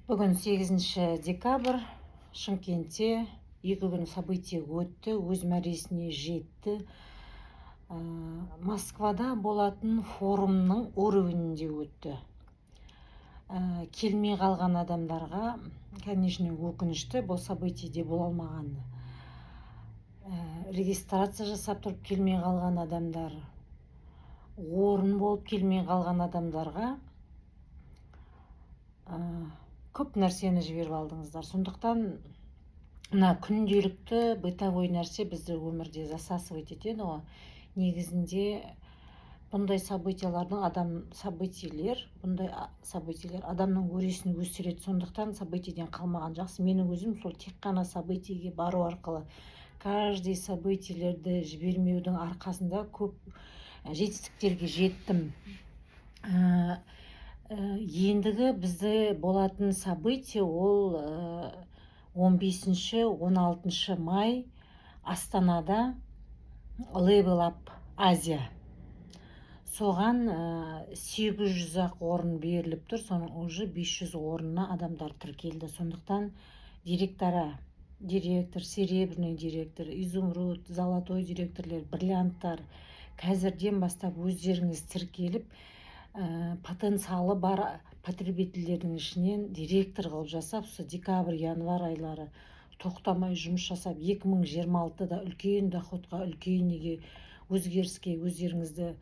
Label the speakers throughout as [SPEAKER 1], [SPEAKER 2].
[SPEAKER 1] Бүгін 8 декабрь Шымкентте 2 күн событие өтті, өз мәресіне жетті. Москвада болатын форумның уровенінде өтті. Келмей қалған адамдарға, конечно, өкінішті, бұл событиеде бола алмаған. Регистрация жасап тұрып келмей қалған адамдар, орын болып келмей қалған адамдарға көп нәрсені жіберіп алдыңыздар. Сондықтан мына күнделікті бытовой нәрсе бізді өмірде засасывать етеді ғой. Негізінде бұндай событиелер адамның өресін өсіреді. Сондықтан событиеден қалмаған жақсы. Менің өзім сол тек қана событиеге бару арқылы каждый событиелерді жібермеудің арқасында көп жетістіктерге жеттім. Ендігі бізді болатын событие ол 15-16 май Астанада Level Up Азия. Соған 800-ақ орын беріліп тұр, соның уже 500 орнына адамдар тіркелді. Сондықтан директор, серебряный директор, изумруд, золотой директорлер, бриллианттар қазірден бастап өздеріңіз тіркеліп, потенциалы бар потребительдердің ішінен директор қылып жасап, декабрь, январь айлары тоқтамай жұмыс жасап, 2026-да үлкен доходқа, үлкен неге өзгеріске өздеріңізді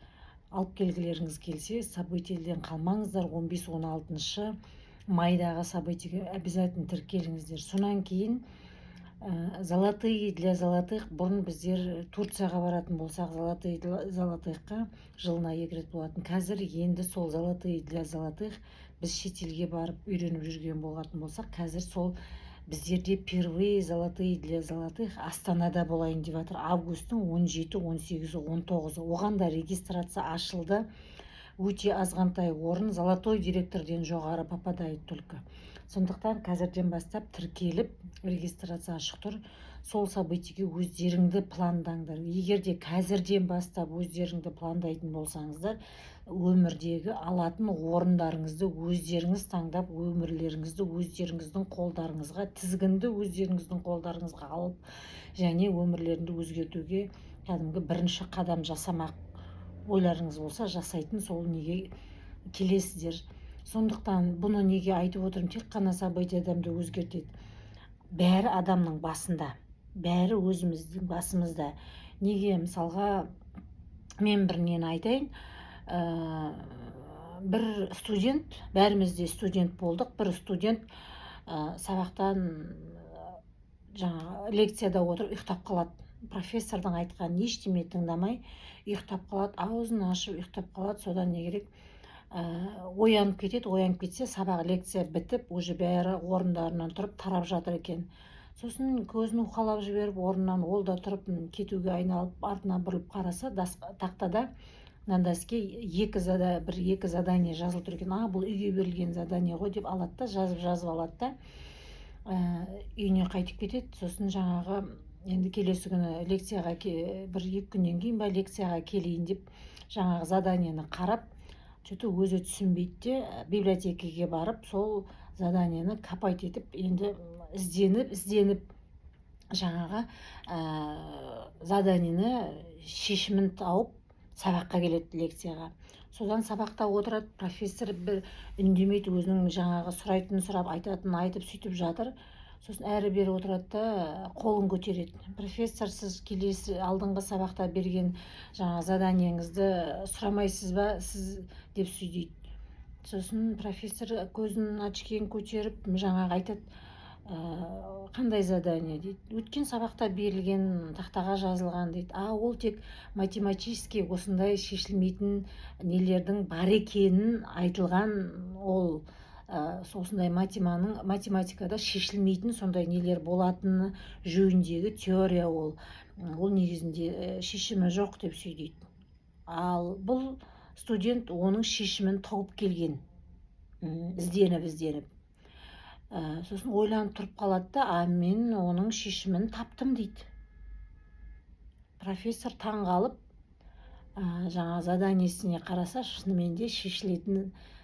[SPEAKER 1] алып келгілеріңіз келсе, событиеден қалмаңыздар. 15-16 майдағы событиеге обязательно тіркеліңіздер. Сонан кейін золотые для золотых, бұрын біздер Турцияға баратын болсақ, золотыйқа жылына 2 рет болатын. Қазір енді сол золотые для золотых біз шетелге барып үйреніп жүрген болатын болсақ, қазір сол біздерде первые золотые для золотых Астанада болайын деп жатыр. Августтың 17, 18, 19. Оған да регистрация ашылды. Өте азғантай орын, золотой директорден жоғары попадает только. Сондықтан қазірден бастап тіркеліп, регистрация ашық тұр. Сол событиеге өздеріңді пландаңдар. Егер де қазірден бастап өздеріңді пландайтын болсаңыздар, өмірдегі алатын орындарыңызды өздеріңіз таңдап, өмірлеріңізді өздеріңіздің қолдарыңызға, тізгінді өздеріңіздің қолдарыңызға алып, және өмірлеріңді өзгертуге кәдімгі бірінші қадам жасамақ ойларыңыз болса, жасайтын сол неге келесіздер. Сондықтан бұны неге айтып отырмын, тек қана событие адамды өзгертеді. Бәрі адамның басында, бәрі өзіміздің басымызда. Неге, мысалға, мен бір нені айтайын, бір студент, бәрімізде студент болдық, бір студент сабақтан лекцияда отырып ұйықтап қалады. Профессордың айтқан ештеме тыңдамай ұйықтап қалады, аузын ашып ұйықтап қалады. Содан не керек? Оянып кетеді, оянып кетсе, сабақ лекция бітіп, уже бәрі орындарынан тұрып тарап жатыр екен. Сосын көзін уқалап жіберіп, орнынан ол да тұрып кетуге айналып, артына бұрылып қараса, тақтада на доске екі задание жазылып тұр екен. Бұл үйге берілген задание ғой деп алады да, жазып алады да, үйіне қайтып кетеді. Сосын жаңағы енді келесі күні лекцияға, бір 2 күннен кейін ба лекцияға келейін деп жаңағы заданиені қарап, что-то өзі түсінбейді де, библиотекаға барып, сол заданиені копать етіп, енді ізденіп жаңағы заданиені шешімін тауып сабаққа келеді лекцияға. Содан сабақта отырады, профессор бір үндемейді, өзінің жаңағы сұрайтынын сұрап, айтатынын айтып сөйтіп жатыр. Сосын әрі-бері отырады да, қолын көтереді. Профессор, сіз келесі алдыңғы сабақта берген жаңа заданиеңізді сұрамайсыз ба, сіз деп сөйдейді. Сосын профессор көзін очкиін көтеріп жаңағы айтады, қандай задание дейді. Өткен сабақта берілген, тақтаға жазылған дейді. Ол тек математически осындай шешілмейтін нелердің бар екенін айтылған, ол осындай математикада шешілмейтін сондай нелер болатыны жөніндегі теория, ол негізінде шешімі жоқ деп сөйдейді. Ал бұл студент оның шешімін тауып келген, ізденіп. Сосын ойланып тұрып қалады да, мен оның шешімін таптым дейді. Профессор таң қалып, жаңа заданиесіне қараса, шынымен де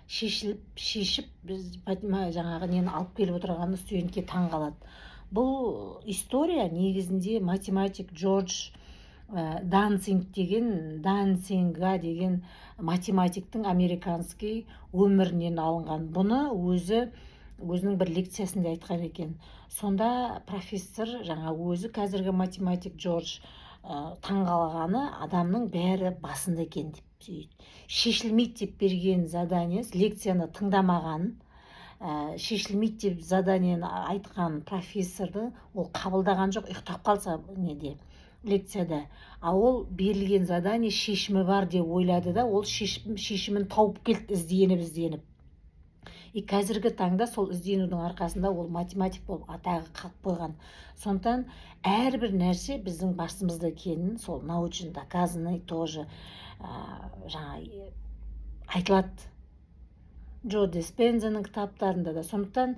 [SPEAKER 1] шешіп біз Фатима жаңағы нені алып келіп отырғаны студентке таң қалады. Бұл история негізінде математик Джордж Данцинга деген математиктің американский өмірінен алынған. Бұны өзінің бір лекциясында айтқан екен. Сонда профессор өзі қазіргі математик Джордж таңғалғаны адамның бәрі басында екен деп сөйді. Шешілмейді деп берген задание, лекцияны тыңдамаған, шешілмейді деп заданиені айтқан профессорды ол қабылдаған жоқ, ұйықтап қалса лекцияда. Ол берілген задание шешімі бар деп ойлады да, ол шешімін тауып келді ізденіп. Қазіргі таңда сол ізденудің арқасында ол математик болып атағы қалып қойған. Сондықтан әрбір нәрсе біздің басымызда екенін сол научно доказанный тоже айтылады. Джо Диспензаның кітаптарында да. Сондықтан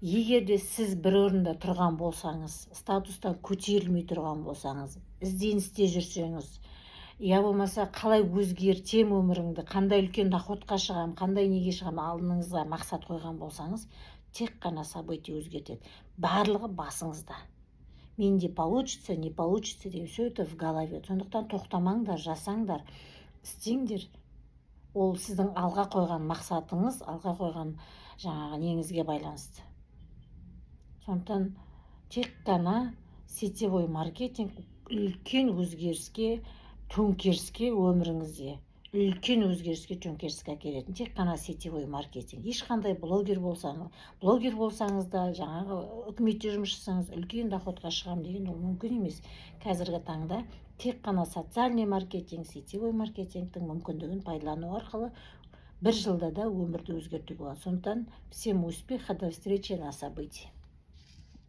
[SPEAKER 1] егер де сіз бір орында тұрған болсаңыз, статустан көтерілмей тұрған болсаңыз, ізденісте жүрсеңіз, болмаса қалай өзгертем өміріңді, қандай үлкен доходқа шығам, қандай неге шығам, алдыңызға мақсат қойған болсаңыз, тек қана событие өзгертеді. Барлығы басыңызда. Менде получится, не получится деген все это в голове. Сондықтан тоқтамаңдар, жасаңдар, істеңдер. Ол сіздің алға қойған мақсатыңыз, алға қойған неңізге байланысты. Сондықтан тек қана сетевой маркетинг үлкен өзгеріске, төңкеріске өміріңізде, үлкен өзгеріске, төңкеріске әкелетін тек қана сетевой маркетинг. Ешқандай блогер болсаңыз да, үкіметте жұмыс жасаңыз, үлкен доходқа шығам деген ол мүмкін емес. Қазіргі таңда тек қана социальный маркетинг, сетевой маркетингтің мүмкіндігін пайдалану арқылы бір жылда да өмірді өзгертуге болады. Сондықтан всем успеха, до встречи на событии.